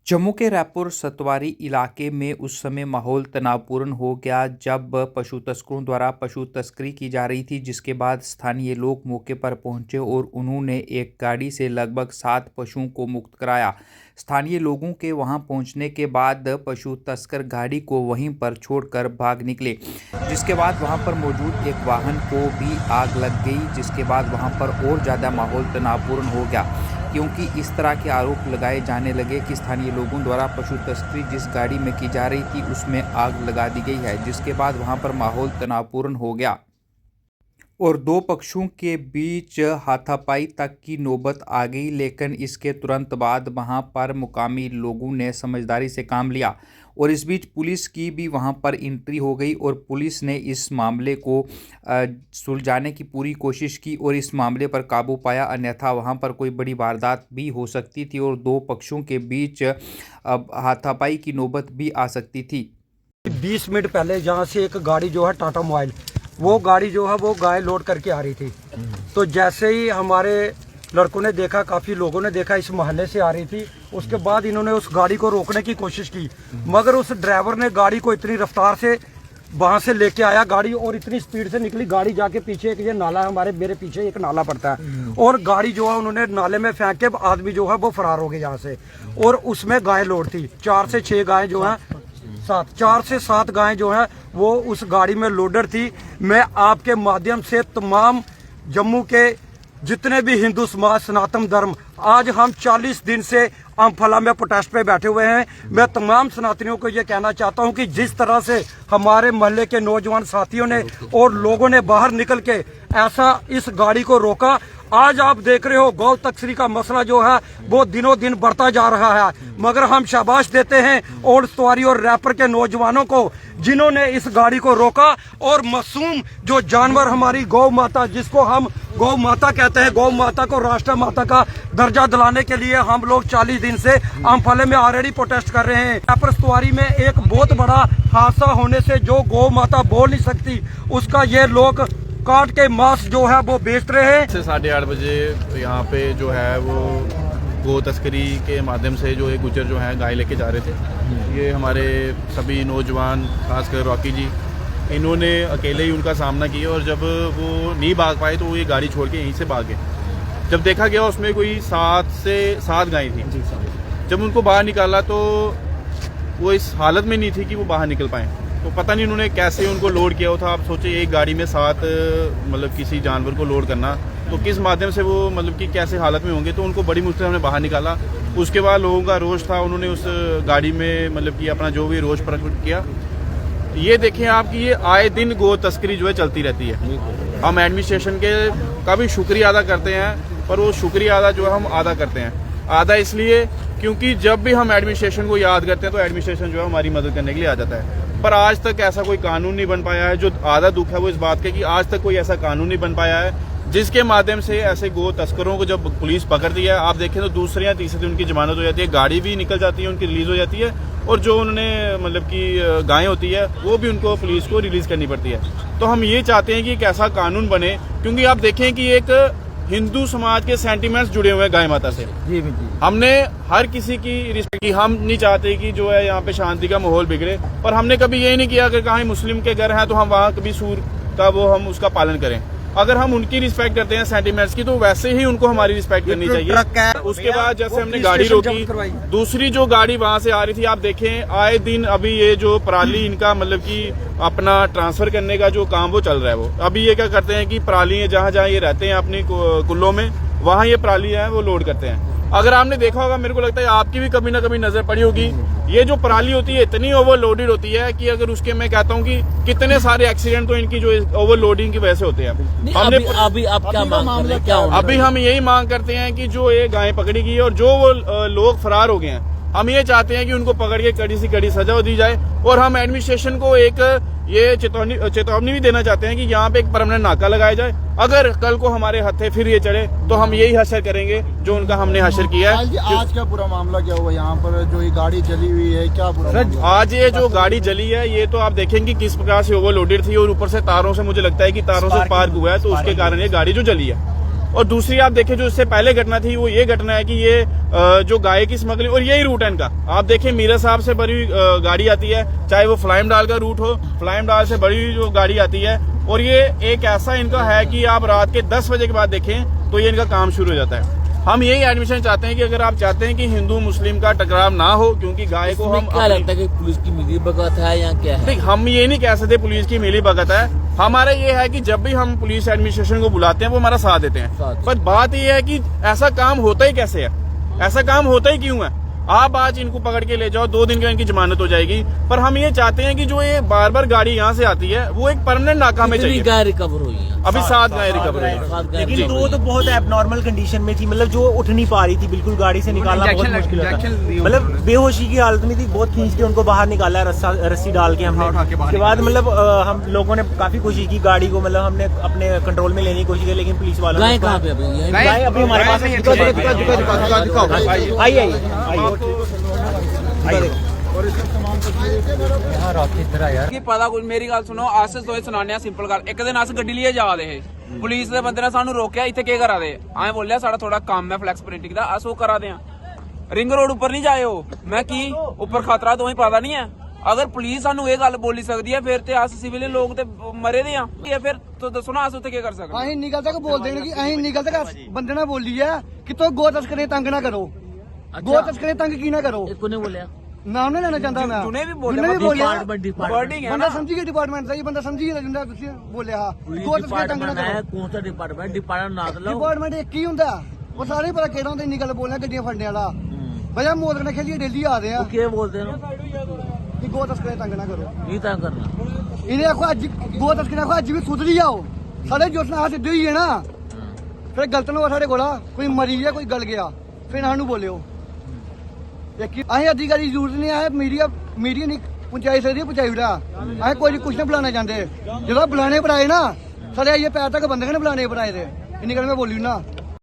जम्मू के रायपुर सतवारी इलाके में उस समय माहौल तनावपूर्ण हो गया जब पशु तस्करों द्वारा पशु तस्करी की जा रही थी, जिसके बाद स्थानीय लोग मौके पर पहुंचे और उन्होंने एक गाड़ी से लगभग 7 पशुओं को मुक्त कराया। स्थानीय लोगों के वहां पहुंचने के बाद पशु तस्कर गाड़ी को वहीं पर छोड़कर भाग निकले, जिसके बाद वहां पर मौजूद एक वाहन को भी आग लग गई, जिसके बाद वहां पर और ज़्यादा माहौल तनावपूर्ण हो गया, क्योंकि इस तरह के आरोप लगाए जाने लगे कि स्थानीय लोगों द्वारा पशु तस्करी जिस गाड़ी में की जा रही थी उसमें आग लगा दी गई है, जिसके बाद वहां पर माहौल तनावपूर्ण हो गया और दो पक्षों के बीच हाथापाई तक की नौबत आ गई। लेकिन इसके तुरंत बाद वहां पर मुकामी लोगों ने समझदारी से काम लिया और इस बीच पुलिस की भी वहां पर एंट्री हो गई और पुलिस ने इस मामले को सुलझाने की पूरी कोशिश की और इस मामले पर काबू पाया, अन्यथा वहां पर कोई बड़ी वारदात भी हो सकती थी और दो पक्षों के बीच हाथापाई की नौबत भी आ सकती थी। 20 मिनट पहले जहाँ से एक गाड़ी जो है टाटा मोबाइल, वो गाड़ी जो है वो गाय लोड करके आ रही थी। तो जैसे ही हमारे लड़कों ने देखा, काफी लोगों ने देखा, इस मोहल्ले से आ रही थी, उसके बाद इन्होंने उस गाड़ी को रोकने की कोशिश की, मगर उस ड्राइवर ने गाड़ी को इतनी रफ्तार से वहां से लेके आया गाड़ी और इतनी स्पीड से निकली गाड़ी, जाके पीछे एक ये नाला है, मेरे पीछे एक नाला पड़ता है, और गाड़ी जो है उन्होंने नाले में फेंक के आदमी जो है वो फरार हो गए यहाँ से। और उसमें गाय लोड थी, 4 से 6 गाय जो है 4 से 7 गायें जो हैं वो उस गाड़ी में लोडर थी। मैं आपके माध्यम से तमाम जम्मू के जितने भी हिंदू समाज, सनातन धर्म, आज हम 40 दिन से अम्फाला में प्रोटेस्ट पे बैठे हुए हैं। मैं तमाम सनातनियों को ये कहना चाहता हूं कि जिस तरह से हमारे मोहल्ले के नौजवान साथियों ने और लोगों ने बाहर निकल के ऐसा इस गाड़ी को रोका, आज आप देख रहे हो गौ तस्करी का मसला जो है वो दिनों दिन बढ़ता जा रहा है। मगर हम शाबाश देते हैं और सतवारी और रैपर के नौजवानों को जिन्होंने इस गाड़ी को रोका और मासूम जो जानवर हमारी गौ माता, जिसको हम गौ माता कहते हैं, गौ माता को राष्ट्र माता का दर्जा दिलाने के लिए हम लोग 40 दिन से अम्फाले में ऑलरेडी प्रोटेस्ट कर रहे हैं। रैपर सतवारी में एक बहुत बड़ा हादसा होने से जो गौ माता बोल नहीं सकती, उसका ये लोग काट के मांस जो है वो बेच रहे हैं। 8:30 बजे यहाँ पे जो है वो गो तस्करी के माध्यम से जो एक गुजर जो है गाय लेके जा रहे थे। ये हमारे सभी नौजवान, खासकर रॉकी जी, इन्होंने अकेले ही उनका सामना किया और जब वो नहीं भाग पाए तो वो ये गाड़ी छोड़ के यहीं से भागे। जब देखा गया उसमें कोई 7 से 7 गायें थी। जब उनको बाहर निकाला तो वो इस हालत में नहीं थी कि वो बाहर निकल पाए। तो पता नहीं उन्होंने कैसे उनको लोड किया था। आप सोचिए एक गाड़ी में 7 मतलब किसी जानवर को लोड करना, तो किस माध्यम से वो मतलब कि कैसे हालत में होंगे। तो उनको बड़ी मुश्किल हमने बाहर निकाला। उसके बाद लोगों का रोष था, उन्होंने उस गाड़ी में मतलब कि अपना जो भी रोष प्रकट किया। ये देखें आप कि ये आए दिन गो तस्करी जो है चलती रहती है। हम एडमिनिस्ट्रेशन के का भी शुक्रिया अदा करते हैं, पर वो शुक्रिया अदा जो है हम आधा करते हैं। आधा इसलिए क्योंकि जब भी हम एडमिनिस्ट्रेशन को याद करते हैं तो एडमिनिस्ट्रेशन जो है हमारी मदद करने के लिए आ जाता है, पर आज तक ऐसा कोई कानून नहीं बन पाया है। जो आधा दुख है वो इस बात का कि आज तक कोई ऐसा कानून नहीं बन पाया है जिसके माध्यम से ऐसे गो तस्करों को जब पुलिस पकड़ती है, आप देखें तो दूसरे या तीसरे दिन उनकी जमानत हो जाती है, गाड़ी भी निकल जाती है, उनकी रिलीज हो जाती है, और जो उन्होंने मतलब कि गायें होती है वो भी उनको पुलिस को रिलीज करनी पड़ती है। तो हम ये चाहते हैं कि एक ऐसा कानून बने, क्योंकि आप देखें कि एक हिंदू समाज के सेंटिमेंट्स जुड़े हुए हैं गाय माता से। हमने हर किसी की रिस्पेक्ट की, हम नहीं चाहते कि जो है यहाँ पे शांति का माहौल बिगड़े, पर हमने कभी ये नहीं किया अगर कहीं मुस्लिम के घर हैं तो हम वहाँ कभी सूर का वो हम उसका पालन करें। अगर हम उनकी रिस्पेक्ट करते हैं सेंटिमेंट्स की, तो वैसे ही उनको हमारी रिस्पेक्ट करनी चाहिए। उसके बाद जैसे हमने गाड़ी रोकी, दूसरी जो गाड़ी वहां से आ रही थी, आप देखें आए दिन अभी ये जो पराली इनका मतलब कि अपना ट्रांसफर करने का जो काम वो चल रहा है, वो अभी ये क्या करते हैं कि पराली जहाँ जहाँ ये रहते हैं अपनी कुल्लों में, वहाँ ये पराली है वो लोड करते हैं। अगर आपने देखा होगा, मेरे को लगता है आपकी भी कभी ना कभी नजर पड़ी होगी, ये जो पराली होती है इतनी ओवरलोडेड होती है कि अगर उसके मैं कहता हूँ कि कितने सारे एक्सीडेंट तो इनकी जो ओवरलोडिंग की वजह से होते हैं। हमने अभी आप क्या मांग कर रहे हैं? क्या अभी हम यही मांग करते हैं कि जो ये गायें पकड़ी गई और जो वो लोग फरार हो गए हैं, हम ये चाहते हैं कि उनको पकड़ के कड़ी से कड़ी सजा दी जाए। और हम एडमिनिस्ट्रेशन को एक ये चेतावनी भी देना चाहते हैं कि यहाँ पे एक परमानेंट नाका लगाया जाए। अगर कल को हमारे हथे फिर ये चढ़े तो हम यही हशर करेंगे जो उनका हमने हशर किया है। आज क्या पूरा मामला क्या हुआ यहाँ पर, जो ये गाड़ी जली हुई है, क्या पूरा आज ये जो गाड़ी जली है, ये तो आप देखेंगे किस प्रकार से ओवरलोडेड थी और ऊपर से तारों से, मुझे लगता है कि तारों से स्पार्क हुआ है, तो उसके कारण ये गाड़ी जो जली है। और दूसरी आप देखें जो इससे पहले घटना थी वो ये घटना है कि ये जो गाय की स्मगलिंग, और यही रूट है इनका। आप देखें मीरा साहब से बड़ी गाड़ी आती है, चाहे वो फ्लाइम डाल का रूट हो, फ्लाइम डाल से बड़ी जो गाड़ी आती है, और ये एक ऐसा इनका है कि आप रात के 10 बजे के बाद देखें तो ये इनका काम शुरू हो जाता है। हम यही एडमिशन चाहते हैं कि अगर आप चाहते हैं कि हिंदू मुस्लिम का टकराव ना हो, क्योंकि गाय को हम क्या लगता है कि पुलिस की मिली भगत है या क्या है? देख, हम ये नहीं कह सकते पुलिस की मिली भगत है। हमारा ये है कि जब भी हम पुलिस एडमिनिस्ट्रेशन को बुलाते हैं वो हमारा साथ देते हैं, पर बात ये है कि ऐसा काम होता ही कैसे है, ऐसा काम होता ही क्यों है। आप आज इनको पकड़ के ले जाओ, 2 दिन का इनकी जमानत हो जाएगी, पर हम ये चाहते हैं कि जो ये बार बार गाड़ी यहाँ से आती है वो एक परमानेंट नाका में चाहिए। गाय रिकवर हुई है अभी 7 गाय रिकवर हुई है, लेकिन 2 तो बहुत एबनॉर्मल कंडीशन में थी, मतलब जो उठ नहीं पा रही थी, बिल्कुल गाड़ी से निकालना बहुत मुश्किल होता, मतलब बेहोशी की हालत में थी, बहुत खींच के उनको बाहर निकाला, रस्सी डाल के हमने। उसके बाद मतलब हम लोगों ने काफी कोशिश की गाड़ी को, मतलब हमने अपने कंट्रोल में लेने की कोशिश की, लेकिन पुलिस वालों गाय कहाँ पे अभी? गाय अभी हमारे पास कि पता कुछ मेरी गल सुनो, अस तुसें सनाने सिंपल गल। एक दिन अस गड्डी लेइयै जा दे हे, पुलिस दे बंदे ने सानू रोकेआ, इत्थे केह् करा दे? असें बोलेआ साढ़ा थोड़ा कम्म है फ्लैक्स प्रिंटिंग दा, अस ओह् करा दे आं। रिंग रोड उप्पर नहीं जाए हो, मैं की उप्पर खतरा तुसें पता नहीं है। अगर पुलिस सानू ये गल बोली सकदी है, फिर ते अस सिविलियन लोग ते मरे दे आं। फिर तो दस्सो ना अस उत्थे केह् कर सकदे? अहीं इन्नी गल तक बोल देन कि अहीं इन्नी गल तक बंदे ने बोली है कि तुम गौ तस्करें तंग ना करो, गौ तस्करें तंग की ना करो। कोने बोलिया नाम नहीं लेना चाहता मैं, जुने भी जुने भी बोलिया, डिपार्टमेंट है बंदा ना, समझी गया डिपार्टमेंट का, ये बंदा समझी गया जिंदा तुसी बोलिया हा गौ तस्करें तंग ना करो। कौन सा डिपार्टमेंट? डिपार्टमेंट ना लो, डिपार्टमेंट एक ही हुंदा, वो सारे ही पता केड़ा हुंदा। इन्नी गल बोलना गड्डियां फड़ने वाला भैया मोद कन्नै खेलिए डेली आ रहे हैं क्या बोलते हैं? कि गौ तस्करें तंग ना करो। नहीं तंग करना, इन्हें आखो अज गौ तस्करें आखो अज भी सुधरी जाओ, साढ़े जोशना हाथ सिद्धे ही है ना, फिर गलत ना हो साढ़े कोला, कोई मरी गया कोई गल गया फिर सानू बोलियो। असें अधिकारी की जरूरत नहीं है, मीडिया नहीं पहुंचाई सकती, पहुंचाई उड़ा। असें कोई कुछ नहीं बुलाना चाहते, जो बुलाने बनाए ना साढ़े आइए पैर तक बंदे ने बुलाने बनाए थे, इन्नी गल मैं बोली ना।